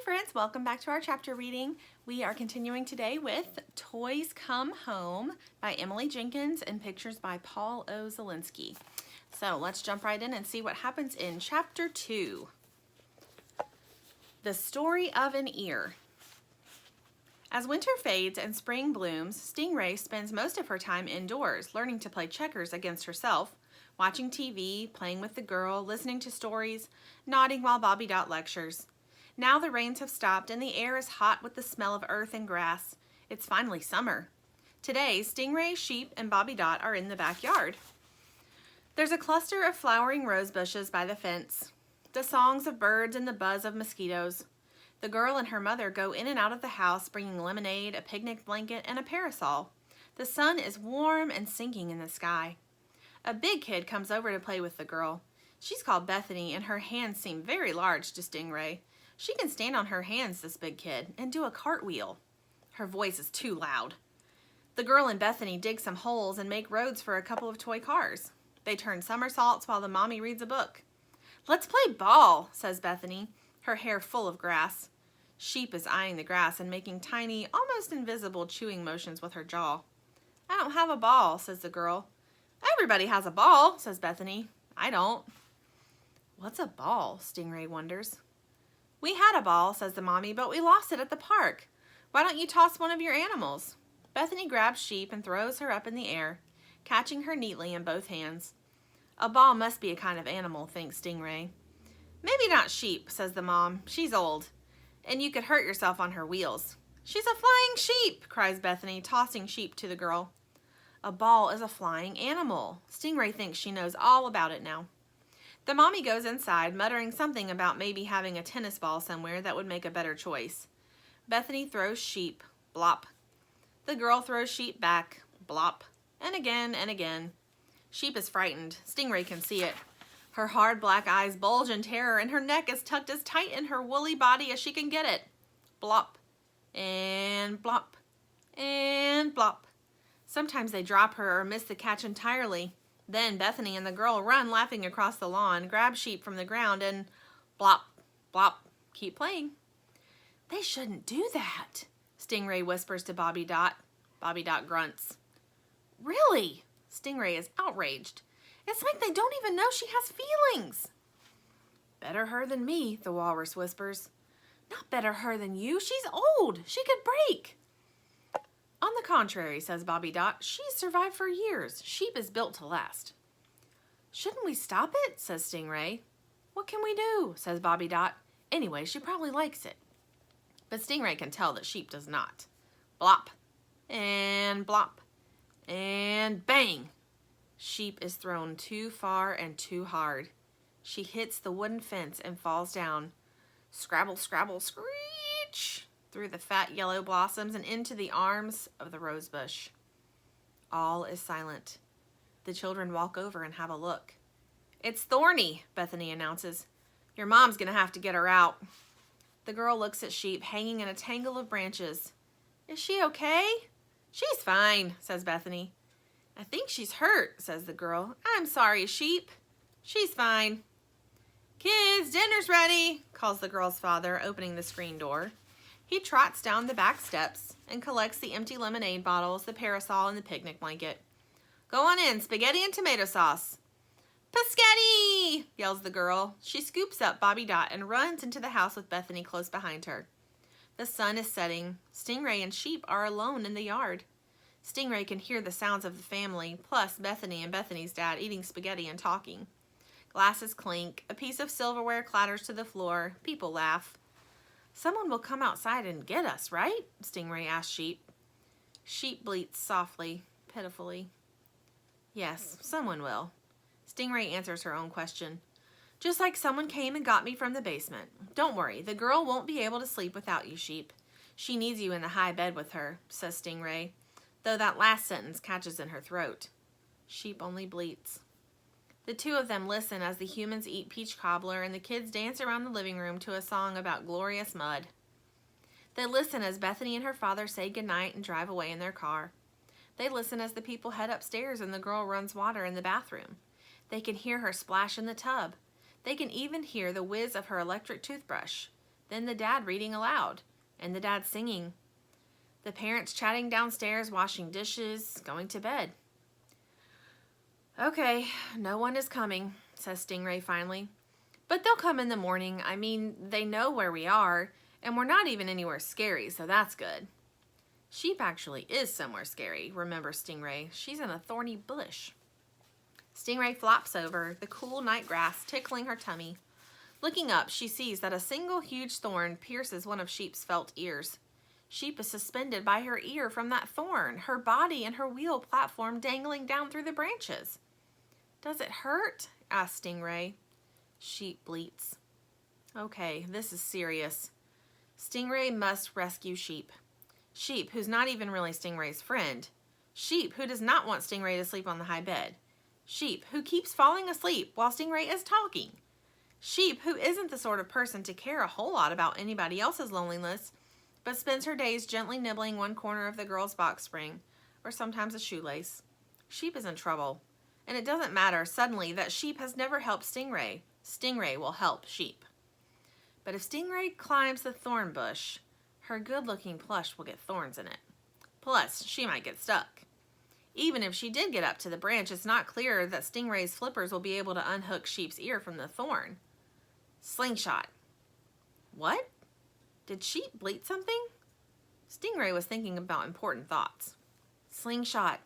friends, welcome back to our chapter reading. We are continuing today with Toys Come Home by Emily Jenkins and pictures by Paul O. Zielinski. So let's jump right in and see what happens in chapter 2. The Story of an Ear. As winter fades and spring blooms, Stingray spends most of her time indoors, learning to play checkers against herself, watching TV, playing with the girl, listening to stories, nodding while Bobby Dot lectures. Now the rains have stopped and the air is hot with the smell of earth and grass. It's finally summer. Today, Stingray, Sheep, and Bobby Dot are in the backyard. There's a cluster of flowering rose bushes by the fence, the songs of birds and the buzz of mosquitoes. The girl and her mother go in and out of the house bringing lemonade, a picnic blanket, and a parasol. The sun is warm and sinking in the sky. A big kid comes over to play with the girl. She's called Bethany and her hands seem very large to Stingray. She can stand on her hands, this big kid, and do a cartwheel. Her voice is too loud. The girl and Bethany dig some holes and make roads for a couple of toy cars. They turn somersaults while the mommy reads a book. "Let's play ball," says Bethany, her hair full of grass. Sheep is eyeing the grass and making tiny, almost invisible chewing motions with her jaw. "I don't have a ball," says the girl. "Everybody has a ball," says Bethany. "I don't." "What's a ball?" Stingray wonders. "We had a ball," says the mommy, "but we lost it at the park. Why don't you toss one of your animals?" Bethany grabs Sheep and throws her up in the air, catching her neatly in both hands. A ball must be a kind of animal, thinks Stingray. "Maybe not Sheep," says the mom. "She's old, and you could hurt yourself on her wheels." "She's a flying sheep," cries Bethany, tossing Sheep to the girl. A ball is a flying animal. Stingray thinks she knows all about it now. The mommy goes inside, muttering something about maybe having a tennis ball somewhere that would make a better choice. Bethany throws Sheep. Blop. The girl throws Sheep back. Blop. And again and again. Sheep is frightened. Stingray can see it. Her hard black eyes bulge in terror and her neck is tucked as tight in her woolly body as she can get it. Blop. And blop. And blop. Sometimes they drop her or miss the catch entirely. Then Bethany and the girl run laughing across the lawn, grab Sheep from the ground, and blop, blop, keep playing. "They shouldn't do that," Stingray whispers to Bobby Dot. Bobby Dot grunts. "Really?" Stingray is outraged. "It's like they don't even know she has feelings." "Better her than me," the walrus whispers. "Not better her than you. She's old. She could break." "On the contrary," says Bobby Dot, "she's survived for years. Sheep is built to last." "Shouldn't we stop it?" says Stingray. "What can we do?" says Bobby Dot. "Anyway, she probably likes it." But Stingray can tell that Sheep does not. Blop. And blop. And bang! Sheep is thrown too far and too hard. She hits the wooden fence and falls down. Scrabble, scrabble, screech! Through the fat yellow blossoms and into the arms of the rose bush. All is silent. The children walk over and have a look. "It's Thorny," Bethany announces. "Your mom's gonna have to get her out." The girl looks at Sheep hanging in a tangle of branches. "Is she okay?" "She's fine," says Bethany. "I think she's hurt," says the girl. "I'm sorry, Sheep." "She's fine." "Kids, dinner's ready," calls the girl's father, opening the screen door. He trots down the back steps and collects the empty lemonade bottles, the parasol, and the picnic blanket. "Go on in, spaghetti and tomato sauce." "Paschetti!" yells the girl. She scoops up Bobby Dot and runs into the house with Bethany close behind her. The sun is setting. Stingray and Sheep are alone in the yard. Stingray can hear the sounds of the family, plus Bethany and Bethany's dad eating spaghetti and talking. Glasses clink, a piece of silverware clatters to the floor, people laugh. "Someone will come outside and get us, right?" Stingray asks Sheep. Sheep bleats softly, pitifully. "Yes, someone will." Stingray answers her own question. "Just like someone came and got me from the basement. Don't worry, the girl won't be able to sleep without you, Sheep. She needs you in the high bed with her," says Stingray, though that last sentence catches in her throat. Sheep only bleats. The two of them listen as the humans eat peach cobbler and the kids dance around the living room to a song about glorious mud. They listen as Bethany and her father say goodnight and drive away in their car. They listen as the people head upstairs and the girl runs water in the bathroom. They can hear her splash in the tub. They can even hear the whiz of her electric toothbrush. Then the dad reading aloud, and the dad singing. The parents chatting downstairs, washing dishes, going to bed. Okay, no one is coming, says Stingray finally. But they'll come in the morning. I mean, they know where we are, and we're not even anywhere scary, so that's good. Sheep actually is somewhere scary, remembers Stingray. She's in a thorny bush. Stingray flops over, the cool night grass tickling her tummy. Looking up, she sees that a single huge thorn pierces one of Sheep's felt ears. Sheep is suspended by her ear from that thorn, her body and her wheel platform dangling down through the branches. Does it hurt? asks Stingray. Sheep bleats. Okay, this is serious. Stingray must rescue Sheep. Sheep, who's not even really Stingray's friend. Sheep, who does not want Stingray to sleep on the high bed. Sheep, who keeps falling asleep while Stingray is talking. Sheep, who isn't the sort of person to care a whole lot about anybody else's loneliness, but spends her days gently nibbling one corner of the girl's box spring, or sometimes a shoelace. Sheep is in trouble, and it doesn't matter suddenly that Sheep has never helped Stingray. Stingray will help Sheep. But if Stingray climbs the thorn bush, her good-looking plush will get thorns in it. Plus, she might get stuck. Even if she did get up to the branch, it's not clear that Stingray's flippers will be able to unhook Sheep's ear from the thorn. Slingshot. What? Did Sheep bleat something? Stingray was thinking about important thoughts. Slingshot.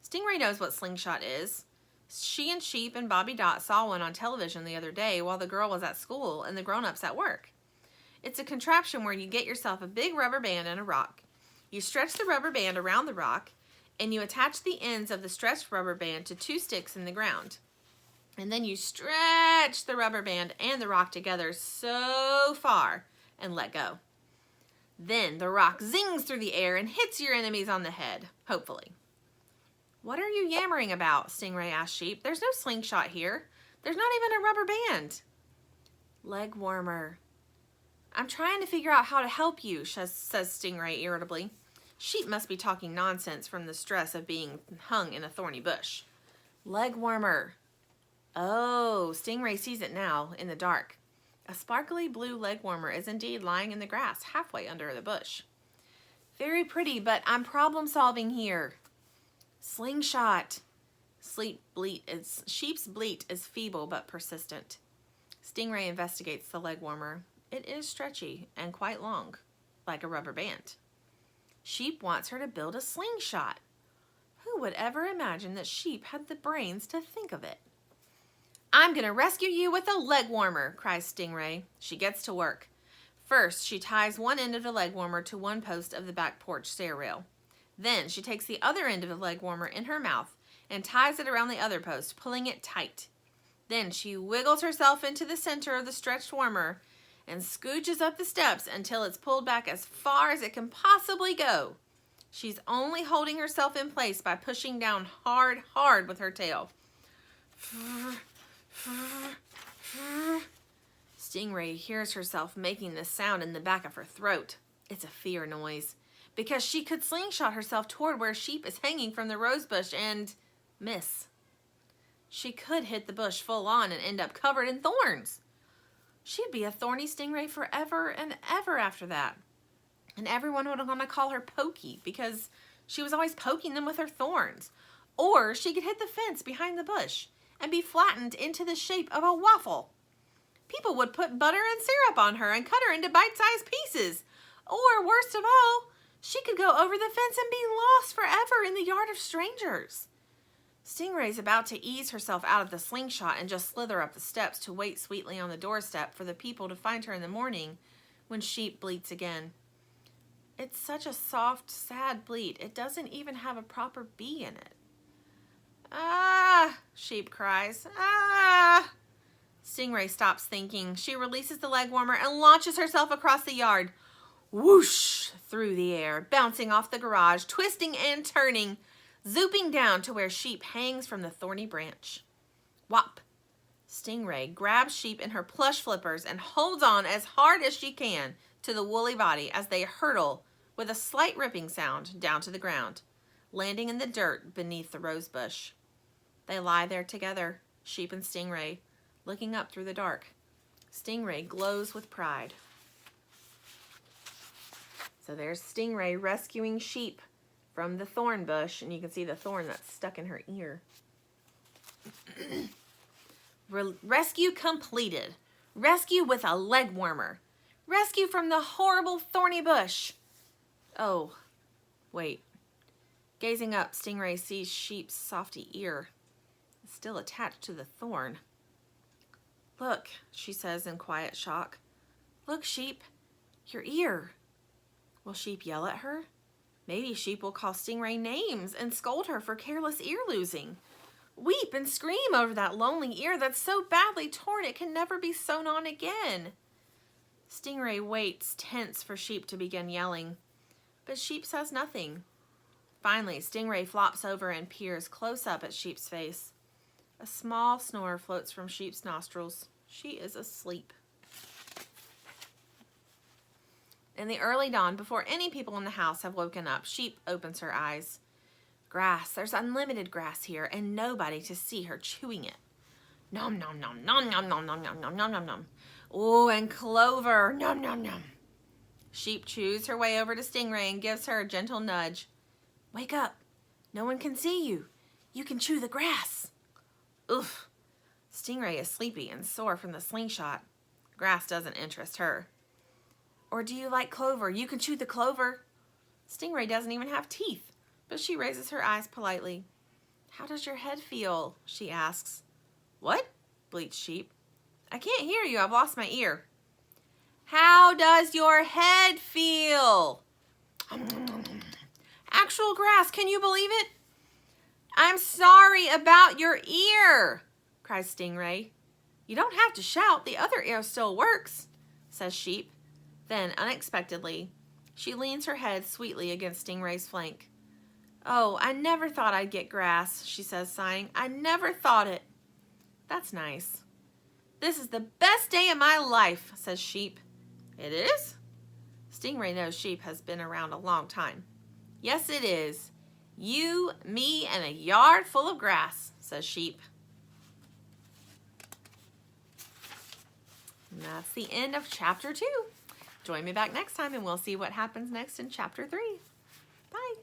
Stingray knows what slingshot is. She and Sheep and Bobby Dot saw one on television the other day while the girl was at school and the grown-ups at work. It's a contraption where you get yourself a big rubber band and a rock. You stretch the rubber band around the rock, and you attach the ends of the stretched rubber band to 2 sticks in the ground. And then you stretch the rubber band and the rock together so far and let go. Then the rock zings through the air and hits your enemies on the head, hopefully. What are you yammering about? Stingray asked Sheep. There's no slingshot here. There's not even a rubber band. Leg warmer. I'm trying to figure out how to help you, says Stingray irritably. Sheep must be talking nonsense from the stress of being hung in a thorny bush. Leg warmer. Oh, Stingray sees it now, in the dark. A sparkly blue leg warmer is indeed lying in the grass, halfway under the bush. Very pretty, but I'm problem solving here. Slingshot. Sheep's bleat is feeble but persistent. Stingray investigates the leg warmer. It is stretchy and quite long, like a rubber band. Sheep wants her to build a slingshot. Who would ever imagine that Sheep had the brains to think of it? I'm going to rescue you with a leg warmer, cries Stingray. She gets to work. First, she ties one end of the leg warmer to one post of the back porch stair rail. Then she takes the other end of the leg warmer in her mouth and ties it around the other post, pulling it tight. Then she wiggles herself into the center of the stretched warmer and scooches up the steps until it's pulled back as far as it can possibly go. She's only holding herself in place by pushing down hard with her tail. Stingray hears herself making this sound in the back of her throat. It's a fear noise, because she could slingshot herself toward where Sheep is hanging from the rose bush and miss. She could hit the bush full on and end up covered in thorns. She'd be a thorny Stingray forever and ever after that. And everyone would want to call her Pokey because she was always poking them with her thorns. Or she could hit the fence behind the bush and be flattened into the shape of a waffle. People would put butter and syrup on her and cut her into bite-sized pieces. Or, worst of all, she could go over the fence and be lost forever in the yard of strangers. Stingray's about to ease herself out of the slingshot and just slither up the steps to wait sweetly on the doorstep for the people to find her in the morning when Sheep bleats again. It's such a soft, sad bleat. It doesn't even have a proper B in it. Ah, Sheep cries. Ah! Stingray stops thinking. She releases the leg warmer and launches herself across the yard. Whoosh! Through the air, bouncing off the garage, twisting and turning, zooping down to where Sheep hangs from the thorny branch. Whop! Stingray grabs Sheep in her plush flippers and holds on as hard as she can to the woolly body as they hurtle with a slight ripping sound down to the ground, landing in the dirt beneath the rose bush. They lie there together, Sheep and Stingray, looking up through the dark. Stingray glows with pride. So there's Stingray rescuing Sheep from the thorn bush, and you can see the thorn that's stuck in her ear. Rescue completed. Rescue with a leg warmer. Rescue from the horrible thorny bush. Oh, wait. Gazing up, Stingray sees Sheep's softy ear. It's still attached to the thorn. Look, she says in quiet shock. Look, Sheep, your ear. Will Sheep yell at her? Maybe Sheep will call Stingray names and scold her for careless ear losing. Weep and scream over that lonely ear that's so badly torn it can never be sewn on again. Stingray waits tense for Sheep to begin yelling, but Sheep says nothing. Finally, Stingray flops over and peers close up at Sheep's face. A small snore floats from Sheep's nostrils. She is asleep. In the early dawn, before any people in the house have woken up, Sheep opens her eyes. Grass, there's unlimited grass here, and nobody to see her chewing it. Nom nom nom nom nom nom nom nom nom nom nom nom. Oh, and clover, nom nom nom. Sheep chews her way over to Stingray and gives her a gentle nudge. Wake up, no one can see you. You can chew the grass. Oof. Stingray is sleepy and sore from the slingshot. Grass doesn't interest her. Or do you like clover? You can chew the clover. Stingray doesn't even have teeth, but she raises her eyes politely. How does your head feel? She asks. What? Bleats Sheep. I can't hear you. I've lost my ear. How does your head feel? Actual grass, can you believe it? I'm sorry about your ear, cries Stingray. You don't have to shout. The other ear still works, says Sheep. Then, unexpectedly, she leans her head sweetly against Stingray's flank. Oh, I never thought I'd get grass, she says, sighing. I never thought it. That's nice. This is the best day of my life, says Sheep. It is? Stingray knows Sheep has been around a long time. Yes, it is. You, me, and a yard full of grass, says Sheep. And that's the end of chapter 2. Join me back next time and we'll see what happens next in chapter 3. Bye.